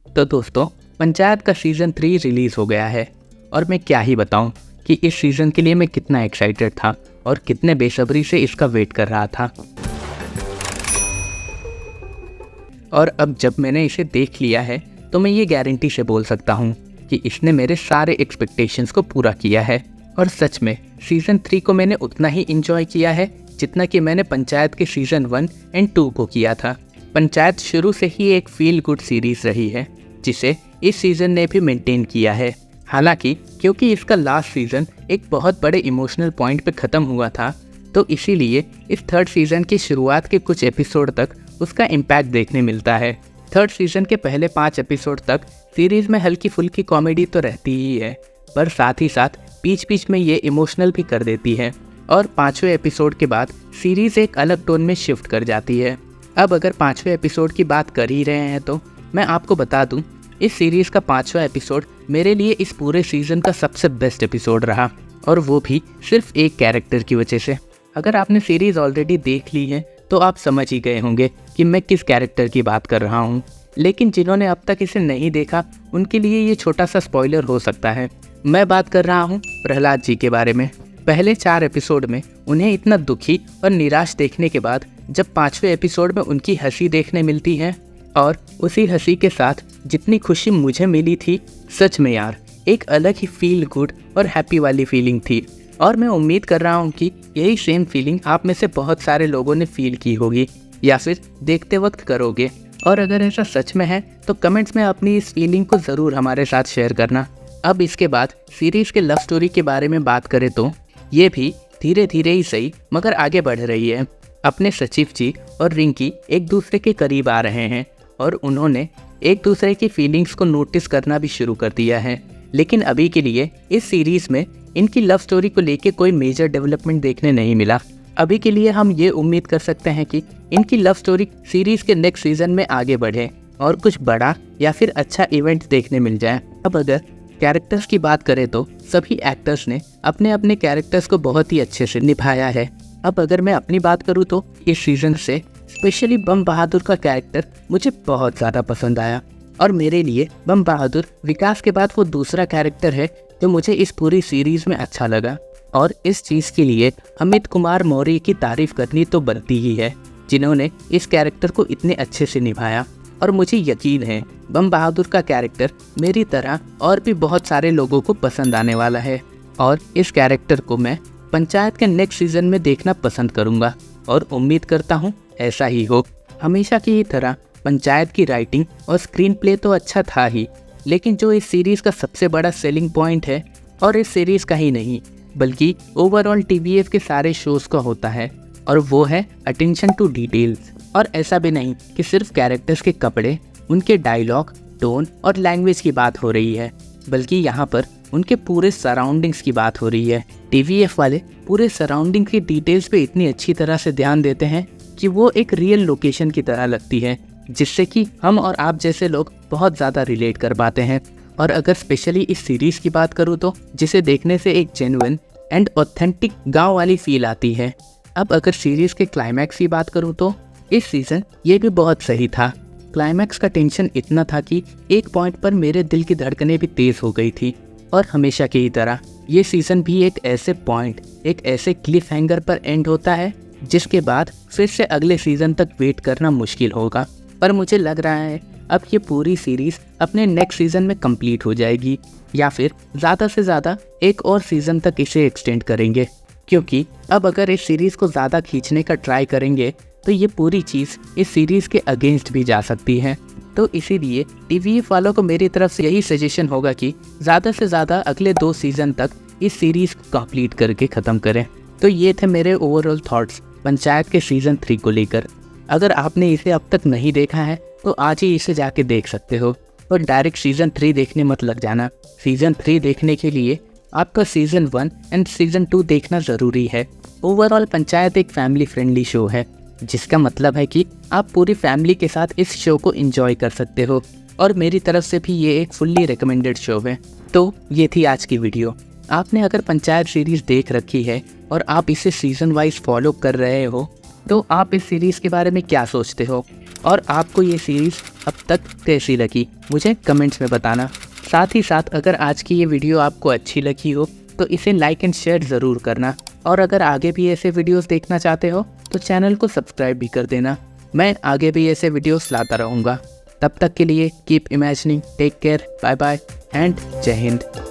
तो दोस्तों, पंचायत का सीज़न 3 रिलीज़ हो गया है और मैं क्या ही बताऊं कि इस सीज़न के लिए मैं कितना एक्साइटेड था और कितने बेसब्री से इसका वेट कर रहा था। और अब जब मैंने इसे देख लिया है तो मैं ये गारंटी से बोल सकता हूँ कि इसने मेरे सारे एक्सपेक्टेशंस को पूरा किया है। और सच में सीज़न 3 को मैंने उतना ही इंजॉय किया है जितना कि मैंने पंचायत के सीज़न 1 एंड 2 को किया था। पंचायत शुरू से ही एक फील गुड सीरीज़ रही है जिसे इस सीज़न ने भी मेंटेन किया है। हालांकि क्योंकि इसका लास्ट सीज़न एक बहुत बड़े इमोशनल पॉइंट पे ख़त्म हुआ था, तो इसीलिए इस थर्ड सीज़न की शुरुआत के कुछ एपिसोड तक उसका इम्पैक्ट देखने मिलता है। थर्ड सीज़न के पहले 5 एपिसोड तक सीरीज़ में हल्की फुल्की कॉमेडी तो रहती ही है, पर साथ ही साथ बीच बीच में ये इमोशनल भी कर देती है और 5वें एपिसोड के बाद सीरीज़ एक अलग टोन में शिफ्ट कर जाती है। अब अगर 5वें एपिसोड की बात कर ही रहे हैं तो मैं आपको बता दूं, इस सीरीज़ का 5वां एपिसोड मेरे लिए इस पूरे सीज़न का सबसे बेस्ट एपिसोड रहा, और वो भी सिर्फ एक कैरेक्टर की वजह से। अगर आपने सीरीज़ ऑलरेडी देख ली है तो आप समझ ही गए होंगे कि मैं किस कैरेक्टर की बात कर रहा हूँ, लेकिन जिन्होंने अब तक इसे नहीं देखा उनके लिए ये छोटा सा स्पॉइलर हो सकता है। मैं बात कर रहा हूँ प्रहलाद जी के बारे में। पहले 4 एपिसोड में उन्हें इतना दुखी और निराश देखने के बाद जब 5वें एपिसोड में उनकी हंसी देखने मिलती है और उसी हंसी के साथ जितनी खुशी मुझे मिली थी, सच में यार एक अलग ही फील गुड और हैप्पी वाली फीलिंग थी। और मैं उम्मीद कर रहा हूँ कि यही सेम फीलिंग आप में से बहुत सारे लोगों ने फील की होगी या फिर देखते वक्त करोगे। और अगर ऐसा सच में है तो कमेंट्स में अपनी इस फीलिंग को ज़रूर हमारे साथ शेयर करना। अब इसके बाद सीरीज़ के लव स्टोरी के बारे में बात करें तो ये भी धीरे धीरे ही सही मगर आगे बढ़ रही है। अपने सचिव जी और रिंकी एक दूसरे के करीब आ रहे हैं और उन्होंने एक दूसरे की फीलिंग्स को नोटिस करना भी शुरू कर दिया है। लेकिन अभी के लिए इस सीरीज़ में इनकी लव स्टोरी को लेके कोई मेजर डेवलपमेंट देखने नहीं मिला। अभी के लिए हम ये उम्मीद कर सकते हैं कि इनकी लव स्टोरी सीरीज़ के नेक्स्ट सीज़न में आगे बढ़े और कुछ बड़ा या फिर अच्छा इवेंट देखने मिल जाए। अब अगर कैरेक्टर्स की बात करें तो सभी एक्टर्स ने अपने अपने कैरेक्टर्स को बहुत ही अच्छे से निभाया है। अब अगर मैं अपनी बात करूँ तो इस सीज़न से स्पेशली बम बहादुर का कैरेक्टर मुझे बहुत ज़्यादा पसंद आया, और मेरे लिए बम बहादुर विकास के बाद वो दूसरा कैरेक्टर है जो मुझे इस पूरी सीरीज़ में अच्छा लगा। और इस चीज़ के लिए अमित कुमार मौर्य की तारीफ़ करनी तो बनती ही है, जिन्होंने इस कैरेक्टर को इतने अच्छे से निभाया। और मुझे यकीन है बम बहादुर का कैरेक्टर मेरी तरह और भी बहुत सारे लोगों को पसंद आने वाला है, और इस कैरेक्टर को मैं पंचायत के नेक्स्ट सीज़न में देखना पसंद करूँगा और उम्मीद करता हूँ ऐसा ही हो। हमेशा की ही तरह पंचायत की राइटिंग और स्क्रीन प्ले तो अच्छा था ही, लेकिन जो इस सीरीज़ का सबसे बड़ा सेलिंग पॉइंट है, और इस सीरीज़ का ही नहीं बल्कि ओवरऑल टीवीएफ के सारे शोज़ का होता है, और वो है अटेंशन टू डिटेल्स। और ऐसा भी नहीं कि सिर्फ कैरेक्टर्स के कपड़े, उनके डायलॉग, टोन और लैंग्वेज की बात हो रही है, बल्कि यहाँ पर उनके पूरे सराउंडिंग्स की बात हो रही है। टीवीएफ वाले पूरे सराउंडिंग की डिटेल्स पे इतनी अच्छी तरह से ध्यान देते हैं कि वो एक रियल लोकेशन की तरह लगती है, जिससे कि हम और आप जैसे लोग बहुत ज़्यादा रिलेट कर पाते हैं। और अगर स्पेशली इस सीरीज़ की बात करूँ तो जिसे देखने से एक जेन्युइन एंड ऑथेंटिक गांव वाली फील आती है। अब अगर सीरीज़ के क्लाइमैक्स की बात करूँ तो इस सीज़न ये भी बहुत सही था। क्लाइमैक्स का टेंशन इतना था कि एक पॉइंट पर मेरे दिल की धड़कनें भी तेज़ हो गई थी। और हमेशा की ही तरह ये सीज़न भी एक ऐसे पॉइंट, एक ऐसे क्लिफ हैंगर पर एंड होता है जिसके बाद फिर से अगले सीज़न तक वेट करना मुश्किल होगा। पर मुझे लग रहा है अब ये पूरी सीरीज़ अपने नेक्स्ट सीज़न में कंप्लीट हो जाएगी, या फिर ज़्यादा से ज़्यादा एक और सीज़न तक इसे एक्सटेंड करेंगे, क्योंकि अब अगर इस सीरीज़ को ज़्यादा खींचने का ट्राई करेंगे तो ये पूरी चीज़ इस सीरीज़ के अगेंस्ट भी जा सकती है। तो इसीलिए टीवीएफ वालों को मेरी तरफ से यही सजेशन होगा कि ज़्यादा से ज़्यादा अगले 2 सीज़न तक इस सीरीज़ को कंप्लीट करके ख़त्म करें। तो ये थे मेरे ओवरऑल थॉट्स पंचायत के सीज़न 3 को लेकर। अगर आपने इसे अब तक नहीं देखा है तो आज ही इसे जाके देख सकते हो, और डायरेक्ट सीज़न 3 देखने मत लग जाना। सीज़न 3 देखने के लिए आपका सीज़न 1 एंड सीज़न 2 देखना ज़रूरी है। ओवरऑल पंचायत एक फैमिली फ्रेंडली शो है, जिसका मतलब है कि आप पूरी फैमिली के साथ इस शो को एंजॉय कर सकते हो, और मेरी तरफ से भी ये एक फुल्ली रिकमेंडेड शो है। तो ये थी आज की वीडियो। आपने अगर पंचायत सीरीज़ देख रखी है और आप इसे सीज़न वाइज फॉलो कर रहे हो तो आप इस सीरीज़ के बारे में क्या सोचते हो और आपको ये सीरीज़ अब तक कैसी लगी, मुझे कमेंट्स में बताना। साथ ही साथ अगर आज की ये वीडियो आपको अच्छी लगी हो तो इसे लाइक एंड शेयर ज़रूर करना, और अगर आगे भी ऐसे वीडियोस देखना चाहते हो तो चैनल को सब्सक्राइब भी कर देना। मैं आगे भी ऐसे वीडियोस लाता रहूँगा। तब तक के लिए keep imagining, take care, bye bye and Jai Hind.